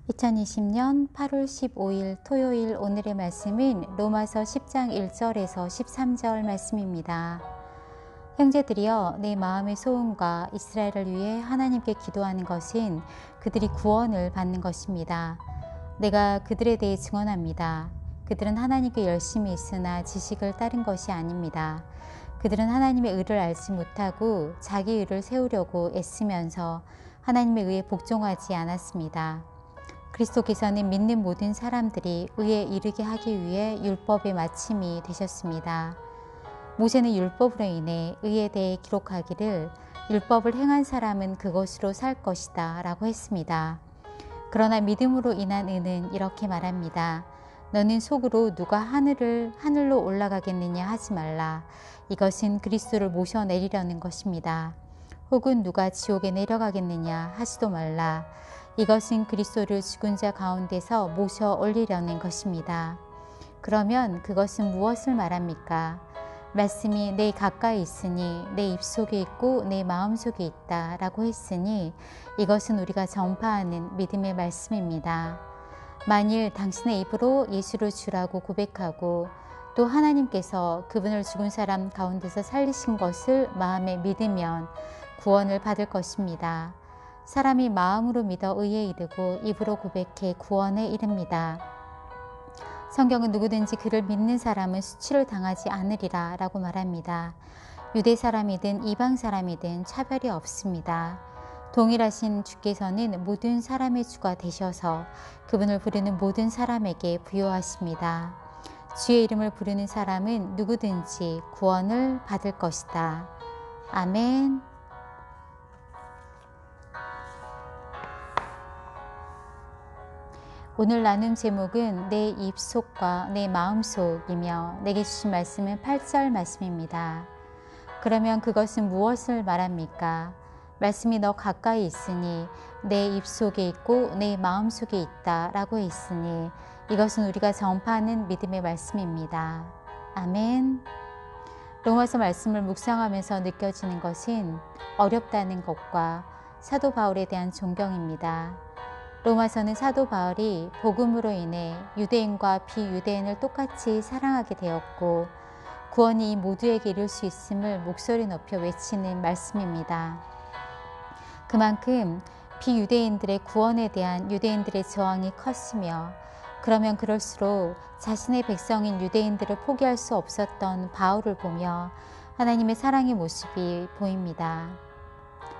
2020년 8월 15일 토요일 오늘의 말씀은 로마서 10장 1절에서 13절 말씀입니다. 형제들이여, 내 마음의 소원과 이스라엘을 위해 하나님께 기도하는 것은 그들이 구원을 받는 것입니다. 내가 그들에 대해 증언합니다. 그들은 하나님께 열심히 있으나 지식을 따른 것이 아닙니다. 그들은 하나님의 의를 알지 못하고 자기 의를 세우려고 애쓰면서 하나님의 의에 복종하지 않았습니다. 그리스도께서는 믿는 모든 사람들이 의에 이르게 하기 위해 율법의 마침이 되셨습니다. 모세는 율법으로 인해 의에 대해 기록하기를 율법을 행한 사람은 그것으로 살 것이다 라고 했습니다. 그러나 믿음으로 인한 의는 이렇게 말합니다. 너는 속으로 누가 하늘로 올라가겠느냐 하지 말라. 이것은 그리스도를 모셔내리려는 것입니다. 혹은 누가 지옥에 내려가겠느냐 하지도 말라. 이것은 그리스도를 죽은 자 가운데서 모셔 올리려는 것입니다. 그러면 그것은 무엇을 말합니까? 말씀이 내 가까이 있으니 내 입속에 있고 내 마음속에 있다 라고 했으니 이것은 우리가 전파하는 믿음의 말씀입니다. 만일 당신의 입으로 예수를 주라고 고백하고 또 하나님께서 그분을 죽은 사람 가운데서 살리신 것을 마음에 믿으면 구원을 받을 것입니다. 사람이 마음으로 믿어 의에 이르고 입으로 고백해 구원에 이릅니다. 성경은 누구든지 그를 믿는 사람은 수치를 당하지 않으리라 라고 말합니다. 유대 사람이든 이방 사람이든 차별이 없습니다. 동일하신 주께서는 모든 사람의 주가 되셔서 그분을 부르는 모든 사람에게 부요하십니다. 주의 이름을 부르는 사람은 누구든지 구원을 받을 것이다. 아멘. 오늘 나눔 제목은 내 입속과 내 마음속이며 내게 주신 말씀은 8절 말씀입니다. 그러면 그것은 무엇을 말합니까? 말씀이 너 가까이 있으니 내 입속에 있고 내 마음속에 있다 라고 했으니 이것은 우리가 전파하는 믿음의 말씀입니다. 아멘. 로마서 말씀을 묵상하면서 느껴지는 것은 어렵다는 것과 사도 바울에 대한 존경입니다. 로마서는 사도 바울이 복음으로 인해 유대인과 비유대인을 똑같이 사랑하게 되었고 구원이 모두에게 이룰 수 있음을 목소리 높여 외치는 말씀입니다. 그만큼 비유대인들의 구원에 대한 유대인들의 저항이 컸으며 그러면 그럴수록 자신의 백성인 유대인들을 포기할 수 없었던 바울을 보며 하나님의 사랑의 모습이 보입니다.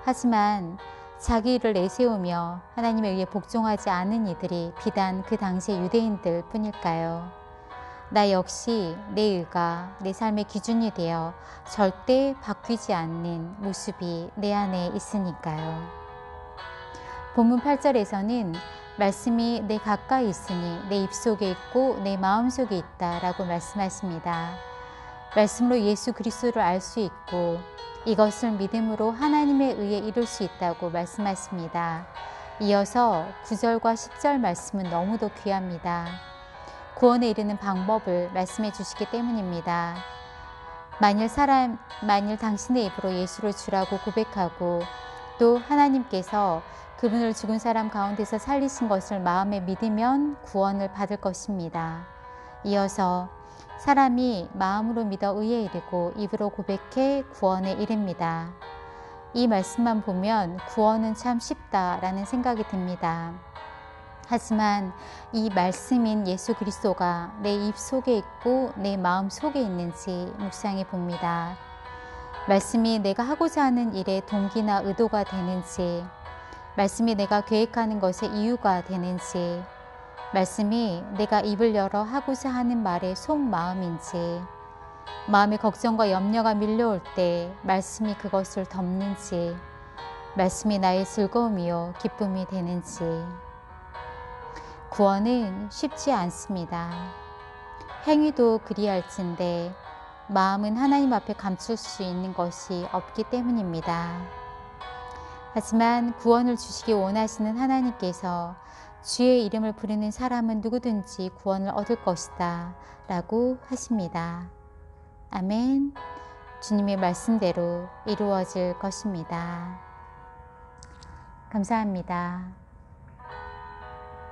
하지만 자기 일을 내세우며 하나님에 의해 복종하지 않은 이들이 비단 그 당시의 유대인들 뿐일까요? 나 역시 내 의가 내 삶의 기준이 되어 절대 바뀌지 않는 모습이 내 안에 있으니까요. 본문 8절에서는 말씀이 내 가까이 있으니 내 입속에 있고 내 마음속에 있다 라고 말씀하십니다. 말씀으로 예수 그리스도를 알 수 있고 이것을 믿음으로 하나님의 의에 이룰 수 있다고 말씀하십니다. 이어서 9절과 10절 말씀은 너무도 귀합니다. 구원에 이르는 방법을 말씀해 주시기 때문입니다. 만일 당신의 입으로 예수를 주라고 고백하고 또 하나님께서 그분을 죽은 사람 가운데서 살리신 것을 마음에 믿으면 구원을 받을 것입니다. 이어서 사람이 마음으로 믿어 의에 이르고 입으로 고백해 구원에 이릅니다. 이 말씀만 보면 구원은 참 쉽다라는 생각이 듭니다. 하지만 이 말씀인 예수 그리스도가 내 입속에 있고 내 마음 속에 있는지 묵상해 봅니다. 말씀이 내가 하고자 하는 일의 동기나 의도가 되는지, 말씀이 내가 계획하는 것의 이유가 되는지, 말씀이 내가 입을 열어 하고자 하는 말의 속마음인지, 마음의 걱정과 염려가 밀려올 때 말씀이 그것을 덮는지, 말씀이 나의 즐거움이요 기쁨이 되는지. 구원은 쉽지 않습니다. 행위도 그리할진데 마음은 하나님 앞에 감출 수 있는 것이 없기 때문입니다. 하지만 구원을 주시기 원하시는 하나님께서 주의 이름을 부르는 사람은 누구든지 구원을 얻을 것이다 라고 하십니다. 아멘. 주님의 말씀대로 이루어질 것입니다. 감사합니다.